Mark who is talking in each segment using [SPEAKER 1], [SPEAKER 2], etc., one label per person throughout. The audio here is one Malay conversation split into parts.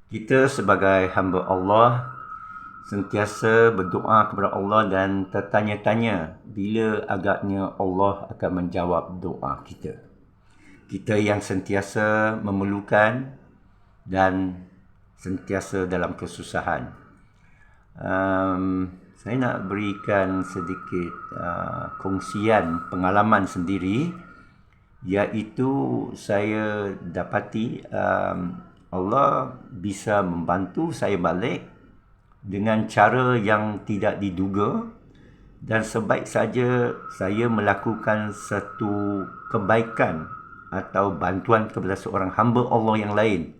[SPEAKER 1] Kita sebagai hamba Allah sentiasa berdoa kepada Allah dan tertanya-tanya bila agaknya Allah akan menjawab doa kita. Kita yang sentiasa memerlukan dan sentiasa dalam kesusahan. Saya nak berikan sedikit kongsian pengalaman sendiri, iaitu saya dapati Allah bisa membantu saya balik dengan cara yang tidak diduga, dan sebaik saja saya melakukan satu kebaikan atau bantuan kepada seorang hamba Allah yang lain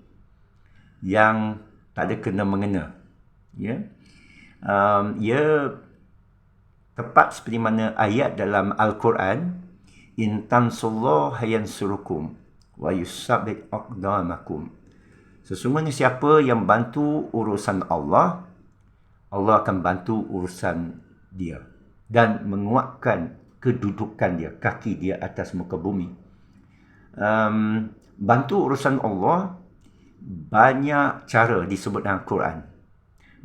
[SPEAKER 1] yang tak ada kena-mengena, ya. Ia tepat seperti mana ayat dalam Al-Quran, in tansullaha yansurukum wa yusabbit aqdamakum. Sesungguhnya siapa yang bantu urusan Allah, Allah akan bantu urusan dia dan menguatkan kedudukan dia, kaki dia atas muka bumi. Bantu urusan Allah, banyak cara disebut dalam Quran.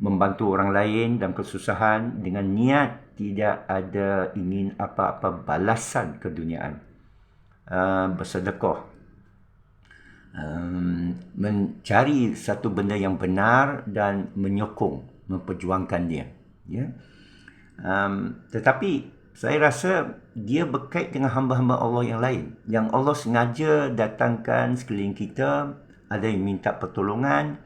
[SPEAKER 1] Membantu orang lain dalam kesusahan dengan niat tidak ada ingin apa-apa balasan keduniaan. Bersedekah, mencari satu benda yang benar dan menyokong, memperjuangkan dia, ya. Tetapi saya rasa dia berkait dengan hamba-hamba Allah yang lain, yang Allah sengaja datangkan sekeliling kita. Ada yang minta pertolongan,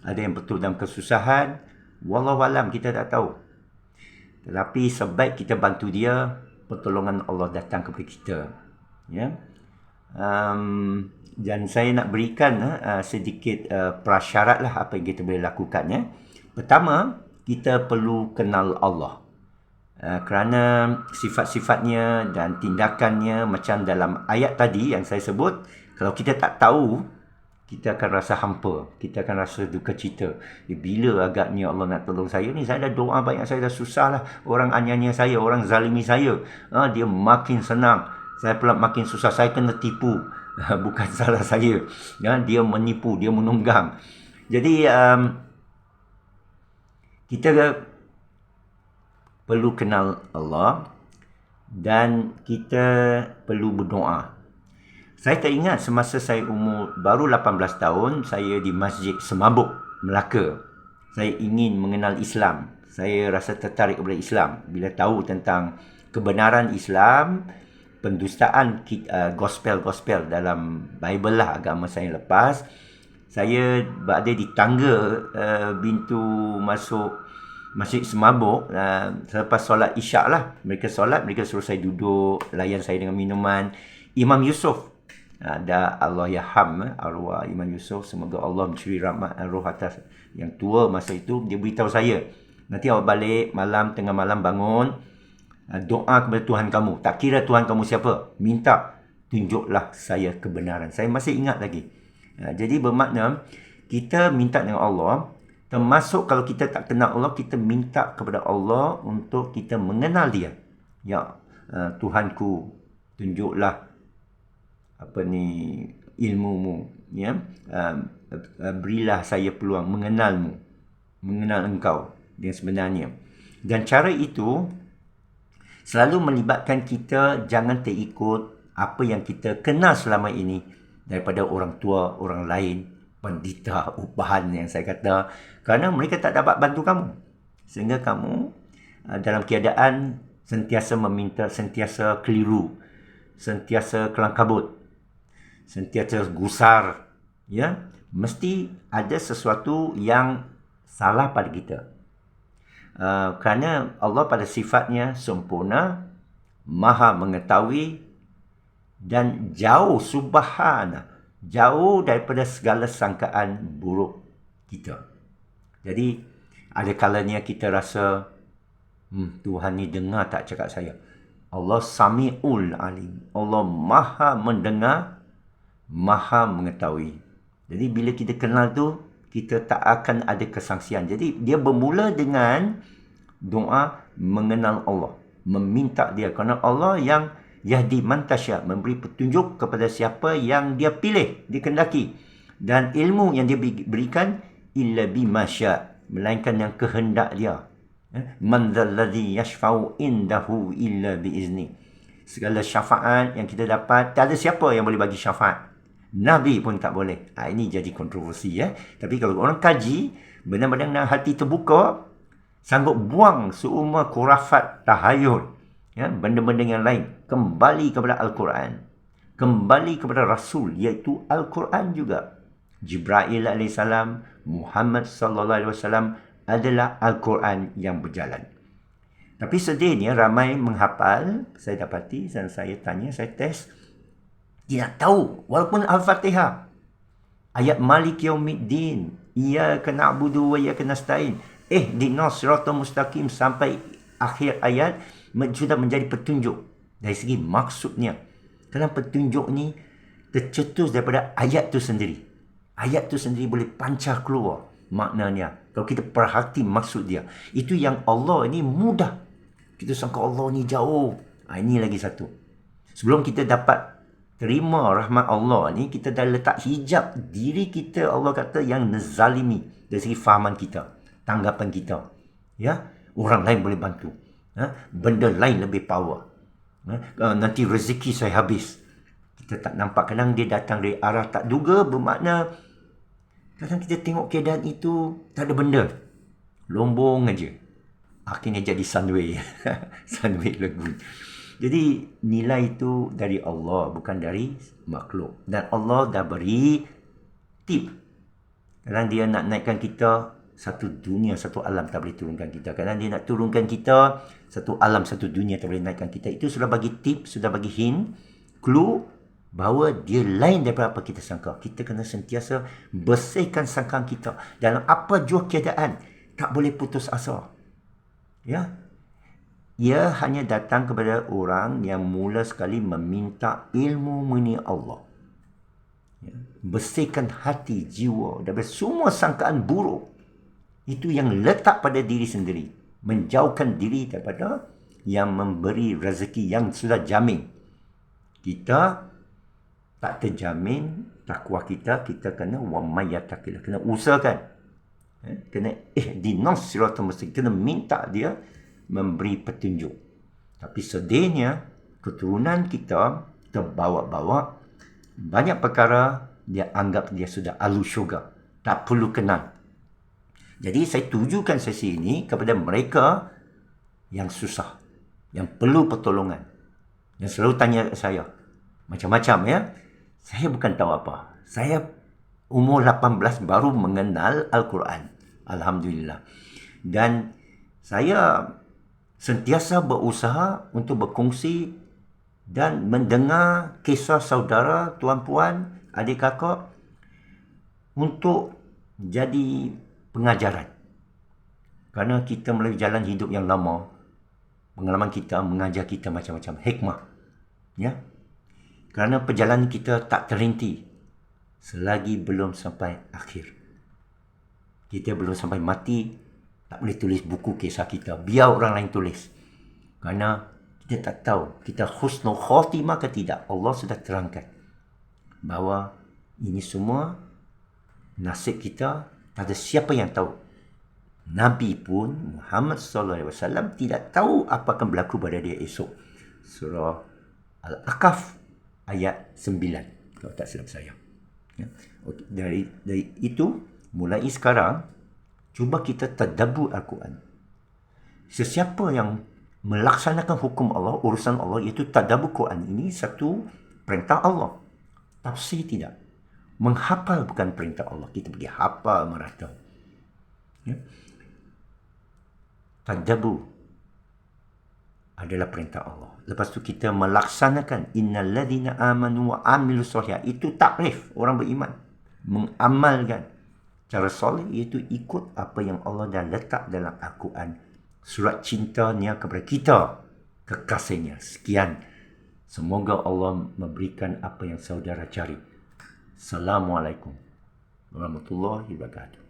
[SPEAKER 1] ada yang betul dalam kesusahan. Wallahualam, kita tak tahu. Tetapi sebaik kita bantu dia, pertolongan Allah datang kepada kita, ya. Dan saya nak berikan sedikit prasyarat lah apa yang kita boleh lakukan, ya. Pertama, kita perlu kenal Allah. Kerana sifat-sifatnya dan tindakannya macam dalam ayat tadi yang saya sebut, kalau kita tak tahu, kita akan rasa hampa, kita akan rasa duka cita. Bila agaknya Allah nak tolong saya ni? Saya dah doa banyak, saya dah susah lah. Orang aniaya saya, orang zalimi saya, dia makin senang, saya pula makin susah, saya kena tipu. Bukan salah saya, ya, dia menipu, dia menunggang. Jadi kita perlu kenal Allah dan kita perlu berdoa. Saya teringat semasa saya umur baru 18 tahun, saya di Masjid Semabuk, Melaka. Saya ingin mengenal Islam. Saya rasa tertarik kepada Islam. Bila tahu tentang kebenaran Islam, pendustaan gospel dalam Bible lah, agama saya lepas, saya berada di tangga pintu masuk Masjid Semabuk. Selepas solat Isyak lah, mereka solat, mereka suruh saya duduk, layan saya dengan minuman. Imam Yusof, ada Allah yarham arwah Imam Yusof, semoga Allah mencuri rahmat roh atas yang tua masa itu, dia beritahu saya, nanti awak balik malam, tengah malam bangun, doa kepada Tuhan kamu, tak kira Tuhan kamu siapa, minta tunjuklah saya kebenaran. Saya masih ingat lagi. Jadi bermakna kita minta dengan Allah, termasuk kalau kita tak kenal Allah, kita minta kepada Allah untuk kita mengenal dia. Ya Tuhanku, tunjuklah ilmumu, ya. Berilah saya peluang mengenalmu, mengenal engkau yang sebenarnya. Dan cara itu selalu melibatkan kita jangan terikut apa yang kita kenal selama ini daripada orang tua, orang lain, pendeta, upahan yang saya kata, kerana mereka tak dapat bantu kamu, sehingga kamu dalam keadaan sentiasa meminta, sentiasa keliru, sentiasa kelang kabut, sentiasa gusar, ya. Mesti ada sesuatu yang salah pada kita. Kerana Allah pada sifatnya sempurna, maha mengetahui dan jauh, subhana, jauh daripada segala sangkaan buruk kita. Jadi ada kalanya kita rasa Tuhan ni dengar tak cakap saya. Allah Sami'ul Alim, Allah maha mendengar, maha mengetahui. Jadi bila kita kenal tu, kita tak akan ada kesangsian. Jadi dia bermula dengan doa mengenal Allah, meminta dia, kerana Allah yang yahdi man tasya, memberi petunjuk kepada siapa yang dia pilih, dikehendaki. Dan ilmu yang dia berikan, illa bima syaa, melainkan yang kehendak dia. Man dzalladzi yashfa'u indahu illa biizni. Segala syafaat yang kita dapat, tak ada siapa yang boleh bagi syafaat. Nabi pun tak boleh. Ini jadi kontroversi ya. Tapi kalau orang kaji, benar-benar hati terbuka, sanggup buang seumur khurafat, tahayul, ya, benda-benda yang lain, kembali kepada Al-Quran, kembali kepada Rasul, iaitu Al-Quran juga. Jibril AS, Muhammad SAW adalah Al-Quran yang berjalan. Tapi sedihnya ramai menghafal, saya dapati, dan saya tanya, saya test, tidak tahu, walaupun Al-Fatihah, ayat Malik Yaumiddin, iyyaka na'budu wa iyyaka nasta'in, ihdinas siratal mustaqim, sampai akhir ayat sudah menjadi petunjuk dari segi maksudnya. Kerana petunjuk ni tercetus daripada ayat tu sendiri. Ayat tu sendiri boleh pancar keluar maknanya. Kalau kita perhati maksud dia. Itu yang Allah ni mudah. Kita sangka Allah ni jauh. Ini lagi satu. Sebelum kita dapat terima rahmat Allah ni, kita dah letak hijab diri kita, Allah kata, yang zalimi dari segi fahaman kita, tanggapan kita. Ya, orang lain boleh bantu. Benda lain lebih power. Nanti rezeki saya habis. Kita tak nampak. Kadang dia datang dari arah tak duga, bermakna kadang kita tengok keadaan itu tak ada benda. Lombong aja. Akhirnya jadi sunway. Sunway lagoon. Jadi nilai itu dari Allah, bukan dari makhluk. Dan Allah dah beri tip. Kadang dia nak naikkan kita satu dunia, satu alam, tak boleh turunkan kita. Kadang dia nak turunkan kita satu alam, satu dunia, tak boleh naikkan kita. Itu sudah bagi tip, sudah bagi hint, clue, bahawa dia lain daripada apa kita sangka. Kita kena sentiasa bersihkan sangkaan kita. Dalam apa jua keadaan, tak boleh putus asa. Ya. Ia hanya datang kepada orang yang mula sekali meminta ilmu mengenai Allah. Ya. Bersihkan hati, jiwa daripada semua sangkaan buruk. Itu yang letak pada diri sendiri. Menjauhkan diri daripada yang memberi rezeki yang sudah jamin. Kita tak terjamin takwa kita, kita kena wa may yattaqillah, kena usahakan. Kena ihdinas siratal mustaqim, kena minta dia memberi petunjuk. Tapi sedihnya keturunan kita terbawa-bawa banyak perkara, dia anggap dia sudah ahlu syurga, tak perlu kenal. Jadi saya tujukan sesi ini kepada mereka yang susah, yang perlu pertolongan, yang selalu tanya saya macam-macam ya. Saya bukan tahu apa. Saya umur 18 baru mengenal Al-Quran. Alhamdulillah. Dan saya sentiasa berusaha untuk berkongsi dan mendengar kisah saudara, tuan-puan, adik kakak untuk jadi pengajaran. Kerana kita melalui jalan hidup yang lama, pengalaman kita mengajar kita macam-macam hikmah. Ya. Kerana perjalanan kita tak terhenti selagi belum sampai akhir. Kita belum sampai mati, tak boleh tulis buku kisah kita. Biar orang lain tulis. Kerana kita tak tahu kita husnul khatimah ke tidak. Allah sudah terangkan bahawa ini semua nasib kita, tak ada siapa yang tahu. Nabi pun, Muhammad SAW, tidak tahu apa akan berlaku pada dia esok. Surah Al-Aqaf ayat 9, kalau tak silap saya. Ya. Okay. Dari itu, mulai sekarang, cuba kita tadabbur Al-Quran. Sesiapa yang melaksanakan hukum Allah, urusan Allah, iaitu tadabbur Quran, ini satu perintah Allah. Tafsir tidak. Menghafal bukan perintah Allah. Kita pergi hafal merata. Ya. Tadabbur adalah perintah Allah. Lepas tu kita melaksanakan innal ladzina amanu wa amilus solihat. Itu takrif orang beriman. Mengamalkan cara soleh, iaitu ikut apa yang Allah dah letak dalam Al-Quran. Surat cintanya kepada kita, kekasihnya. Sekian. Semoga Allah memberikan apa yang saudara cari. Assalamualaikum warahmatullahi wabarakatuh.